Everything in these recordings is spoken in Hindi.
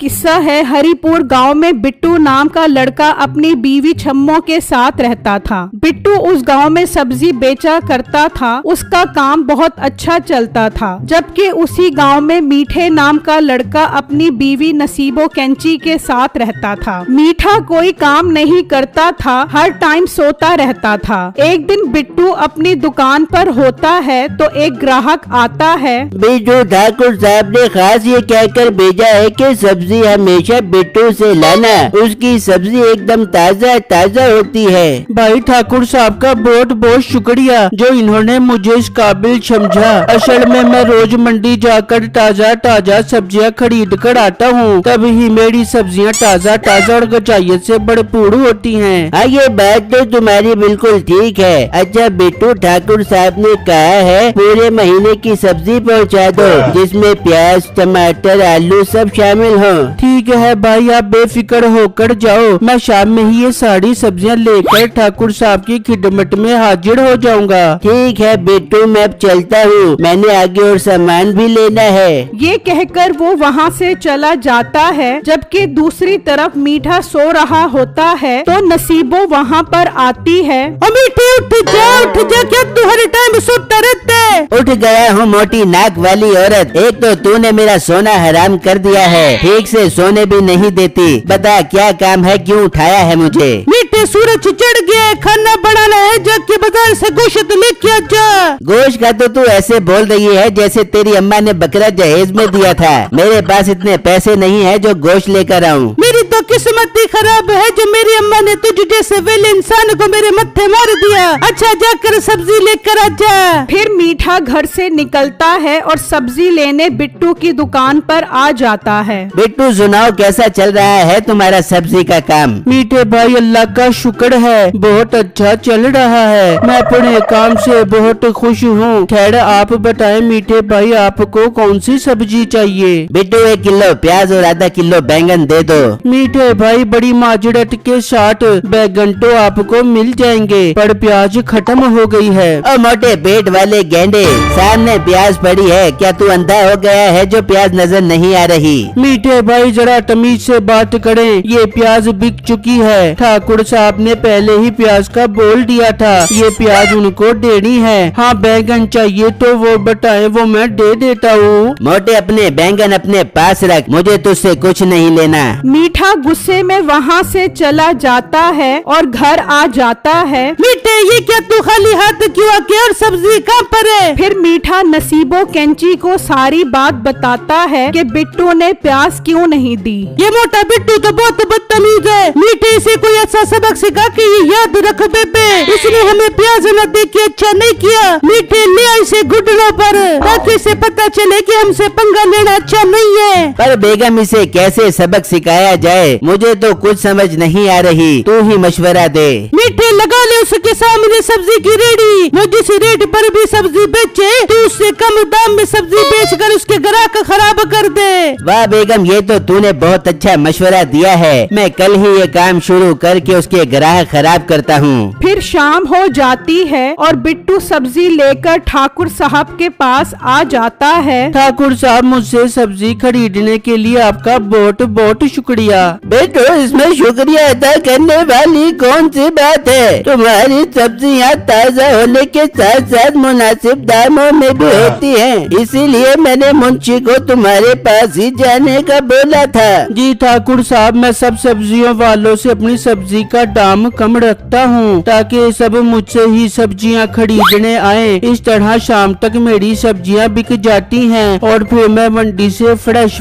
किस्सा है। हरिपुर गांव में बिट्टू नाम का लड़का अपनी बीवी छम्मो के साथ रहता था। बिट्टू उस गांव में सब्जी बेचा करता था। उसका काम बहुत अच्छा चलता था। जबकि उसी गांव में मीठे नाम का लड़का अपनी बीवी नसीबो कैंची के साथ रहता था। मीठा कोई काम नहीं करता था, हर टाइम सोता रहता था। एक दिन बिट्टू अपनी दुकान पर होता है तो एक ग्राहक आता है। बिट्टू ठाकुर साहब ने खास ये कहकर भेजा है कि सब्जी हमेशा बिट्टू से लाना, उसकी सब्जी एकदम ताज़ा ताज़ा होती है। भाई ठाकुर साहब का बहुत बहुत शुक्रिया जो इन्होंने मुझे इस काबिल समझा। असल में मैं रोज मंडी जाकर ताज़ा ताज़ा सब्जियां खरीद कर आता हूँ, तभी मेरी सब्जियां ताज़ा ताज़ा और गचाइयत से भरपूर होती हैं। हाँ, ये बात तो तुम्हारी बिल्कुल ठीक है। अच्छा, बिट्टू ठाकुर साहब ने कहा है पूरे महीने की सब्जी पहुँचा दो, जिसमें प्याज टमाटर आलू सब शामिल हो। ठीक है भाई, आप बेफिक्र होकर जाओ, मैं शाम में ही ये सारी सब्जियां लेकर ठाकुर साहब की खिदमत में हाजिर हो जाऊंगा। ठीक है बिट्टू, मैं अब चलता हूँ, मैंने आगे और सामान भी लेना है। ये कहकर वो वहाँ से चला जाता है। जबकि दूसरी तरफ मीठा सो रहा होता है तो नसीबो वहाँ पर आती है। मीठे उठ जा, क्या तू हर टाइम सोता रहता है? उठ गया हूँ मोटी नाक वाली औरत, एक तो तूने मेरा सोना हराम कर दिया है, ठीक से सोने भी नहीं देती। बता क्या काम है, क्यों उठाया है मुझे? मीठे सूरज चढ़ गया, खाना बनाना है, जाके बाजार से गोश्त लेके आ जा। गोश्त का तो तू ऐसे बोल रही है जैसे तेरी अम्मा ने बकरा जहेज में दिया था। मेरे पास इतने पैसे नहीं है जो गोश्त लेकर आऊँ। मेरी तो किस्मत ही खराब है जो मेरी अम्मा ने तुझ जैसे वेले इंसान को मेरे मत्थे मार दिया। अच्छा, जाकर सब्जी लेकर आ जा। फिर मीठा घर से निकलता है और सब्जी लेने बिट्टू की दुकान पर आ जाता है। बिट्टू सुनाओ, कैसा चल रहा है तुम्हारा सब्जी का काम? मीठे भाई अल्लाह का शुक्र है, बहुत अच्छा चल रहा है। मैं अपने काम से बहुत खुश हूँ। खैर आप बताएं मीठे भाई, आपको कौन सी सब्जी चाहिए? बिट्टू 1 किलो प्याज और आधा किलो बैंगन दे दो। मीठे भाई बड़ी माजरत के साथ बैंगन तो आपको मिल जाएंगे, पर प्याज खत्म हो गई है। और मोटे पेट वाले गेंडे, सामने प्याज पड़ी है, क्या तू अंधा हो गया है जो प्याज नजर नहीं आ रही? मीठे भाई जरा तमीज से बात करें, ये प्याज बिक चुकी है। ठाकुर साहब ने पहले ही प्याज का बोल दिया था, ये प्याज उनको देनी है। हाँ, बैंगन चाहिए तो वो बताएं, वो मैं दे देता हूँ। मोटे अपने बैंगन अपने पास रख, मुझे तुझसे कुछ नहीं लेना। मीठा गुस्से में वहाँ से चला जाता है और घर आ जाता है। मीठे ये क्या तू खाली हाथ क्यों आके, और सब्जी कहाँ पर है? फिर मीठा नसीबो कैंची को सारी बात बताता है कि बिट्टू ने प्याज क्यों नहीं दी। ये मोटा बिट्टू तो बहुत बदतमीज है। मीठे से कोई अच्छा सबक सिखा के ये याद रख बेबे, इसने हमें प्याज न दे के अच्छा नहीं किया। मीठे ले इसे घुटनों पर, ताकि इसे पता चले कि हमसे पंगा लेना अच्छा नहीं है। पर बेगम इसे कैसे सबक सिखाया जाए, मुझे तो कुछ समझ नहीं आ रही, तू ही मशवरा दे। मीठे लगा ले उसके सामने सब्जी की रेडी, वो जिस रेट पर भी सब्जी बेचे तू उससे कम दाम में सब्जी बेचकर उसके ग्राहक खराब कर दे। वाह बेगम, ये तो तूने बहुत अच्छा मशवरा दिया है। मैं कल ही ये काम शुरू करके उसके ग्राहक खराब करता हूँ। फिर शाम हो जाती है और बिट्टू सब्जी लेकर ठाकुर साहब के पास आ जाता है। ठाकुर साहब, मुझसे सब्जी खरीदने के लिए आपका बहुत बहुत शुक्रिया। बेटो, इसमें शुक्रिया अदा करने वाली कौन सी बात है? तुम्हारी सब्जियाँ ताज़ा होने के साथ साथ मुनासिब दामों में भी होती हैं, इसीलिए मैंने मुंशी को तुम्हारे पास ही जाने का बोला था। जी ठाकुर साहब, मैं सब सब्जियों वालों से अपनी सब्जी का दाम कम रखता हूँ, ताकि सब मुझसे ही सब्जियाँ खरीदने आए। इस तरह शाम तक मेरी सब्जियाँ बिक जाती हैं और फिर मैं मंडी से फ्रेश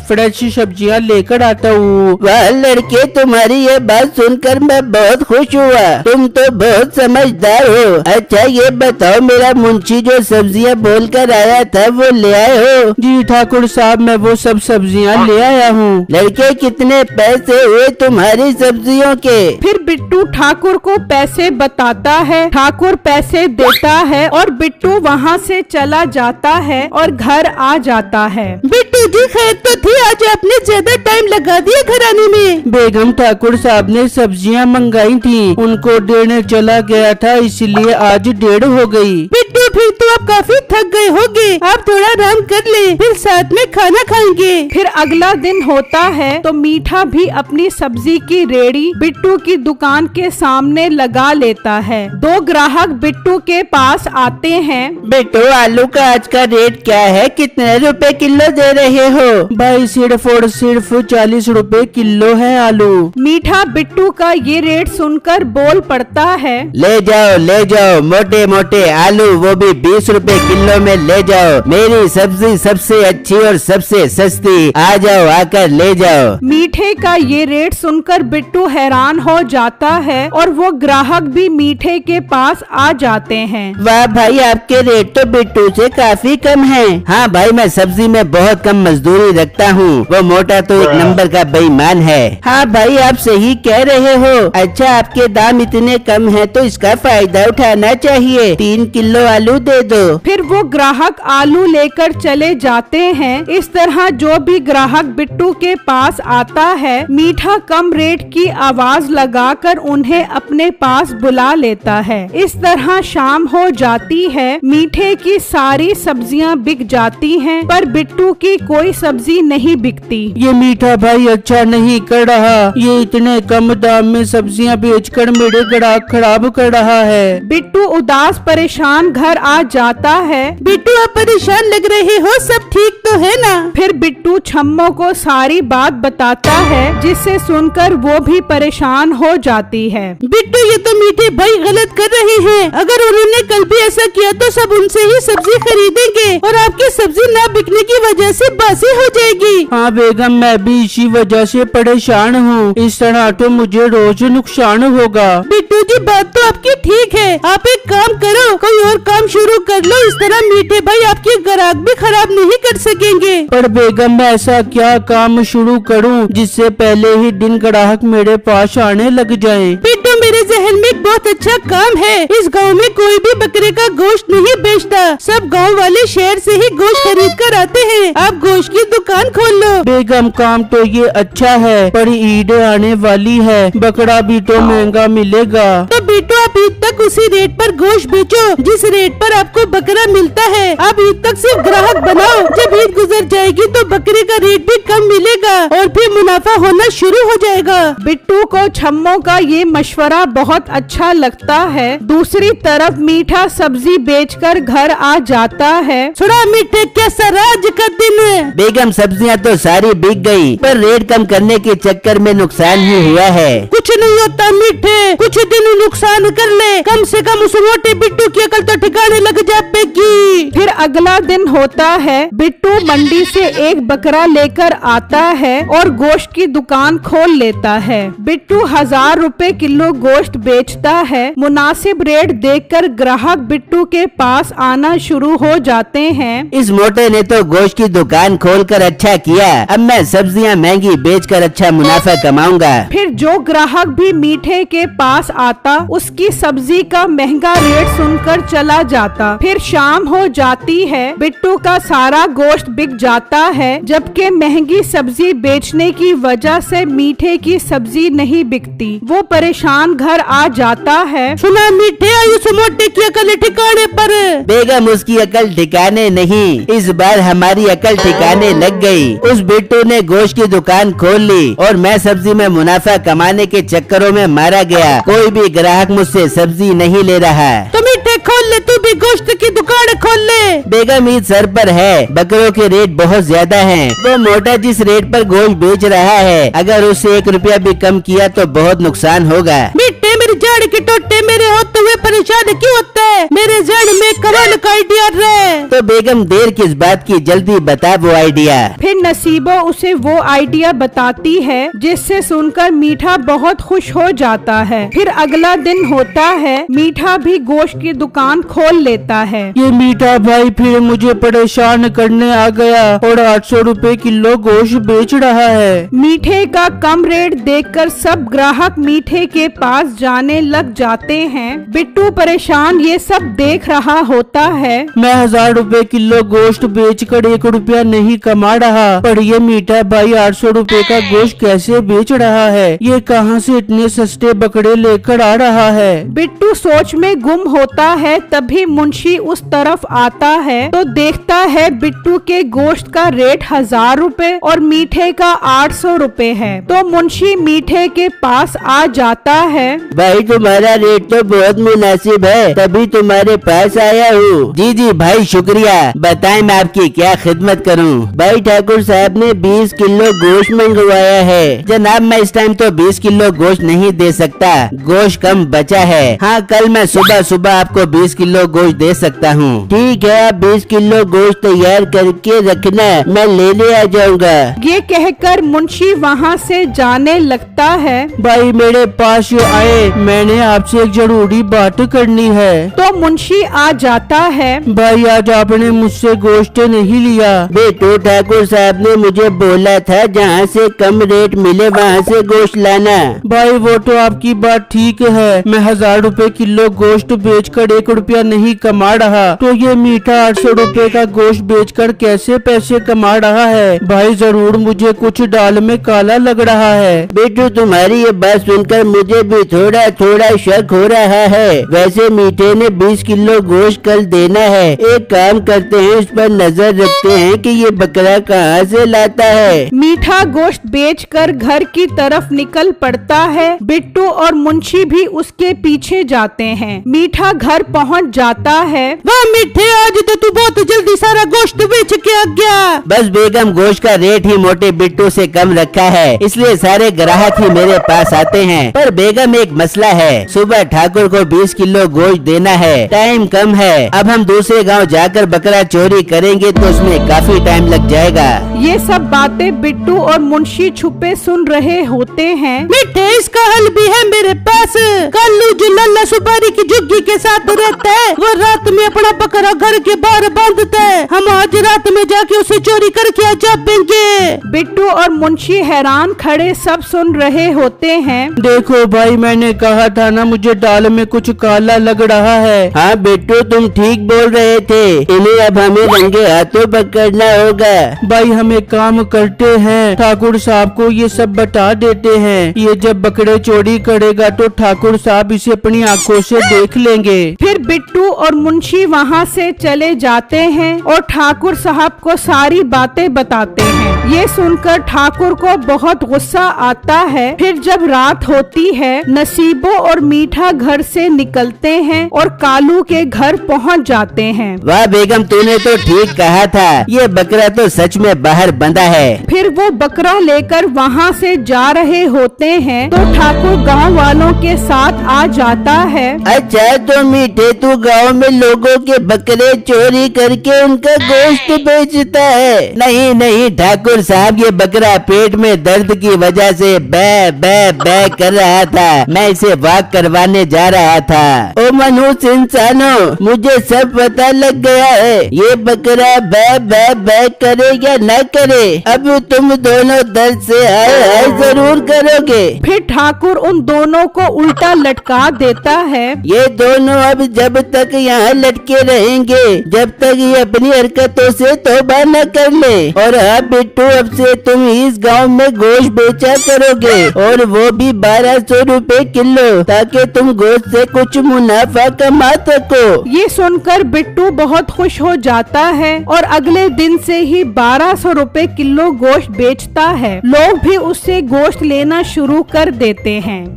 सब्जियाँ लेकर आता हूँ। वह लड़के, तुम्हारी ये बात सुनकर मैं बहुत खुश हुआ, तुम तो बहुत समझदार हो। अच्छा ये बताओ, मेरा मुंशी जो सब्जियाँ बोल कर आया था वो ले आए हो? जी ठाकुर साहब, मैं वो सब सब्जियाँ ले आया हूँ। लड़के, कितने पैसे हुए तुम्हारी सब्जियों के? फिर बिट्टू ठाकुर को पैसे बताता है। ठाकुर पैसे देता है और बिट्टू वहाँ से चला जाता है और घर आ जाता है। बिट्टू जी खैर तो थी, आज आपने ज्यादा टाइम लगा दिया घर आने में। बेगम ठाकुर साहब ने सब्जियाँ मंगाई थी, उनको देने चला गया था, इसलिए आज देर हो गई। बिट्टू फिर तू बिट्टू आप काफी थक गए होंगे, आप थोड़ा आराम कर ले, फिर साथ में खाना खाएंगे। फिर अगला दिन होता है तो मीठा भी अपनी सब्जी की रेड़ी बिट्टू की दुकान के सामने लगा लेता है। दो ग्राहक बिट्टू के पास आते हैं। बिट्टू आलू का आज का रेट क्या है, कितने रुपए किलो दे रहे हो? भाई सिर्फ और सिर्फ 40 रुपए किलो है आलू। मीठा बिट्टू का ये रेट सुनकर बोल पड़ता है, ले जाओ मोटे मोटे आलू, वो भी 20 रुपए किलो में ले जाओ। मेरी सब्जी सबसे अच्छी और सबसे सस्ती, आ जाओ आकर ले जाओ। मीठे का ये रेट सुनकर बिट्टू हैरान हो जाता है और वो ग्राहक भी मीठे के पास आ जाते हैं। वाह भाई, आपके रेट तो बिट्टू से काफी कम है। हाँ भाई, मैं सब्जी में बहुत कम मजदूरी रखता हूँ, वो मोटा तो एक नंबर का बेईमान है। हाँ भाई, आप सही कह रहे हो। अच्छा, आपके दाम इतने कम है तो इसका फायदा उठाना चाहिए, 3 किलो आलू दे दो। फिर वो ग्राहक आलू लेकर चले जाते हैं। इस तरह जो भी ग्राहक बिट्टू के पास आता है, मीठा कम रेट की आवाज लगाकर उन्हें अपने पास बुला लेता है। इस तरह शाम हो जाती है। मीठे की सारी सब्जियां बिक जाती हैं, पर बिट्टू की कोई सब्जी नहीं बिकती। ये मीठा भाई अच्छा नहीं कर रहा, ये इतने कम दाम में सब्जियां बेचकर मेरे ग्राहक खराब कर रहा है। बिट्टू उदास परेशान घर आ जाता है। बिट्टू आप परेशान लग रहे हो, सब ठीक तो है ना? फिर बिट्टू छम्मो को सारी बात बताता है, जिससे सुनकर वो भी परेशान हो जाती है। बिट्टू, ये तो मीठे भाई गलत कर रहे हैं। अगर उन्होंने कल भी ऐसा किया तो सब उनसे ही सब्जी खरीदेंगे और आपकी सब्जी ना बिकने की वजह से बासी हो जाएगी। हाँ बेगम, मैं भी इसी वजह से परेशान हूँ, इस तरह तो मुझे रोज नुकसान होगा। बिट्टू जी, बात तो आपकी ठीक है, आप एक काम करो, कोई और काम शुरू कर लो, इस तरह मीठे भाई आपके ग्राहक भी खराब नहीं कर सकेंगे। पर बेगम, मैं ऐसा क्या काम शुरू करूं जिससे पहले ही दिन ग्राहक मेरे पास आने लग जाएं? बिट्टू, मेरे जहन में एक बहुत अच्छा काम है। इस गांव में कोई भी बकरे का गोश्त नहीं बेचता, सब गांव वाले शहर से ही गोश्त खरीद कर आते हैं। आप गोश्त की दुकान खोल लो। बेगम, काम तो ये अच्छा है, पर ईद आने वाली है, बकरा भी तो महंगा मिलेगा। तो बिट्टू, आप ईद तक उसी रेट पर गोश्त बेचो जिस रेट पर आपको बकरा मिलता है। आप ईद तक सिर्फ ग्राहक बनाओ, जब ईद गुजर जाएगी तो बकरे का रेट भी कम मिलेगा और फिर मुनाफा होना शुरू हो जाएगा। बिट्टू को छम्मो का ये मशवरा बहुत अच्छा लगता है। दूसरी तरफ मीठा सब्जी बेचकर घर आ जाता है। सुना मीठे, कैसा आज का दिन है? बेगम, सब्जियां तो सारी बिक गई, पर रेट कम करने के चक्कर में नुकसान ही हुआ है। कुछ नहीं होता मीठे, कुछ दिन नुकसान कर ले, कम से कम उस मोटे बिट्टू की अकल तो ठिकाने लग जाएगी। फिर अगला दिन होता है। बिट्टू मंडी से एक बकरा लेकर आता है और गोश्त की दुकान खोल लेता है। बिट्टू 1000 रुपए किलो गोश्त बेचता है। मुनासिब रेट देखकर ग्राहक बिट्टू के पास आना शुरू हो जाते हैं। इस मोटे ने तो गोश्त की दुकान खोलकर अच्छा किया, अब मैं सब्जियां महंगी बेचकर अच्छा मुनाफा कमाऊंगा। फिर जो ग्राहक भी मीठे के पास आता, उसकी सब्जी का महंगा रेट सुनकर चला जाता। फिर शाम हो जाती है। बिट्टू का सारा गोश्त बिक जाता है, जबकि महंगी सब्जी बेचने की वजह से मीठे की सब्जी नहीं बिकती। वो परेशान घर आ जाता है। सुना मीठे, आयुष मोटे की अकल ठिकाने पर। बेगम, उसकी अकल ठिकाने नहीं, इस बार हमारी अकल ठिकाने लग गई। उस बिट्टू ने गोश्त की दुकान खोल ली और मैं सब्जी में मुनाफा कमाने के चक्करों में मारा गया। कोई भी ग्राहक मुझसे सब्जी नहीं ले रहा। तो मीठे, खोल ले, तू भी गोश्त की दुकान खोल ले। बेगम, ईद सर पर है, बकरों के रेट बहुत ज्यादा हैं। वो मोटा जिस रेट पर गोश्त बेच रहा है, अगर उससे 1 रुपया भी कम किया तो बहुत नुकसान होगा। मीठे, मेरी जाड़ के टोटे मेरे होते हुए परेशान क्यों होता है? मेरे जाड़ में कमाल का आइडिया रहे। तो बेगम, देर किस बात की, जल्दी बता वो आइडिया। फिर नसीबो उसे वो आइडिया बताती है, जिससे सुनकर मीठा बहुत खुश हो जाता है। फिर अगला दिन होता है। मीठा भी गोश्त की दुकान खोल लेता है। ये मीठा भाई फिर मुझे परेशान करने आ गया और 800 रुपए किलो गोश्त बेच रहा है। मीठे का कम रेट देखकर सब ग्राहक मीठे के पास जाने लग जाते हैं। बिट्टू परेशान ये सब देख रहा होता है। मैं 1000 रुपए किलो गोश्त बेचकर 1 रुपया नहीं कमा रहा, पर ये मीठा भाई 800 रुपए का गोश्त कैसे बेच रहा है? ये कहां से इतने सस्ते बकरे लेकर आ रहा है? बिट्टू सोच में गुम होता है। तभी मुंशी उस तरफ आता है तो देखता है बिट्टू के गोश्त का रेट 1000 रुपए और मीठे का 800 रुपए है। तो मुंशी मीठे के पास आ जाता है। भाई तुम्हारा रेट तो बहुत मुनासिब है, तभी तुम्हारे पास आया हूँ। जी जी भाई शुक्रिया, बताएं मैं आपकी क्या खिदमत करूँ। भाई ठाकुर साहब ने 20 किलो गोश्त मंगवाया है। जनाब मैं इस टाइम तो 20 किलो गोश्त नहीं दे सकता, गोश्त कम बचा है। हाँ कल मैं सुबह सुबह आपको 20 किलो गोश्त दे सकता हूँ। ठीक है, आप 20 किलो गोश्त तैयार करके रखना, मैं लेने आ जाऊंगा। ये कहकर मुंशी वहाँ से जाने लगता है। भाई मेरे पास जो आए, मैंने आपसे एक जरूरी बात करनी है। तो मुंशी आ जाता है। भाई आज आपने मुझसे गोश्त नहीं लिया। बेटो ठाकुर साहब ने मुझे बोला था जहाँ से कम रेट मिले वहाँ से गोश्त लाना। भाई वो तो आपकी बात ठीक है, मैं 1000 रुपए किलो गोश्त बेचकर 1 रुपया नहीं कमा रहा, तो ये मीठा 800 रुपए का गोश्त बेचकर कैसे पैसे कमा रहा है। भाई जरूर मुझे कुछ दाल में काला लग रहा है। बेटू तुम्हारी ये बात सुनकर मुझे भी थोड़ा थोड़ा शक हो रहा है। वैसे मीठे ने 20 किलो गोश्त कल देना है। एक काम करते हैं, इस पर नजर रखते हैं कि ये बकरा कहाँ से लाता है। मीठा गोश्त बेचकर घर की तरफ निकल पड़ता है। बिट्टू और मुंशी भी उसके पीछे जाते हैं। मीठा घर पहुंच जाता है। वाह मीठे, आज तो तू बहुत जल्दी सारा गोश्त बेच के आ गया। बस बेगम गोश्त का रेट ही मोटे बिट्टू से कम रखा है, इसलिए सारे ग्राहक ही मेरे पास आते हैं। पर बेगम एक मसला है, सुबह ठाकुर को 20 किलो गोश्त देना है, टाइम कम है। अब हम दूसरे गांव जाकर बकरा चोरी करेंगे तो उसमें काफी टाइम लग जाएगा। ये सब बातें बिट्टू और मुंशी छुपे सुन रहे होते हैं। मीठे इसका हल भी है मेरे पास। कल्लू जो लल्ला सुपारी की झुग्गी के साथ रहता है, वो रात में अपना बकरा घर के बाहर बांधता है। हम आज रात में जाके उसे चोरी करके आ जाएंगे। बिट्टू और मुंशी हैरान खड़े सब सुन रहे होते हैं। देखो भाई मैंने कहा था ना, मुझे दाल में कुछ काला लग रहा है। हाँ बिट्टू तुम ठीक बोल रहे थे, इन्हें अब हमें रंगे हाथों पकड़ना होगा। भाई हम एक काम करते हैं, ठाकुर साहब को ये सब बता देते हैं। ये जब बकरे चोरी करेगा तो ठाकुर साहब इसे अपनी आंखों से देख लेंगे। फिर बिट्टू और मुंशी वहाँ से चले जाते हैं और ठाकुर साहब को सारी बातें बताते हैं। ये सुनकर ठाकुर को बहुत गुस्सा आता है। फिर जब रात होती है, नसीबो और मीठा घर से निकलते हैं और कालू के घर पहुँच जाते हैं। वाह बेगम तूने तो ठीक कहा था, ये बकरा तो सच में बाहर बंधा है। फिर वो बकरा लेकर वहाँ से जा रहे होते हैं तो ठाकुर गांव वालों के साथ आ जाता है। अच्छा तो मीठे तू गांव में लोगों के बकरे चोरी करके उनका गोश्त बेचता है। नहीं नहीं ठाकुर साहब, ये बकरा पेट में दर्द की वजह से बै बै बै कर रहा था, मैं इसे वॉक करवाने जा रहा था। ओ मनुष्य इंसानों, मुझे सब पता लग गया है, ये बकरा बै बै बै करे या न करे, अब तुम दोनों दर्द से हाय जरूर करोगे। फिर ठाकुर उन दोनों को उल्टा लटका देता है। ये दोनों अब जब तक यहाँ लटके रहेंगे, जब तक ये अपनी हरकतों से तौबा न कर ले। और हाँ बिट्टू, अब से तुम इस गांव में गोश्त बेचा करोगे, और वो भी 1200 रुपए किलो, ताकि तुम गोश्त से कुछ मुनाफा कमा सको। ये सुनकर बिट्टू बहुत खुश हो जाता है और अगले दिन से ही 1200 रुपए किलो गोश्त बेचता है। लोग भी उससे गोश्त लेना शुरू कर देते हैं।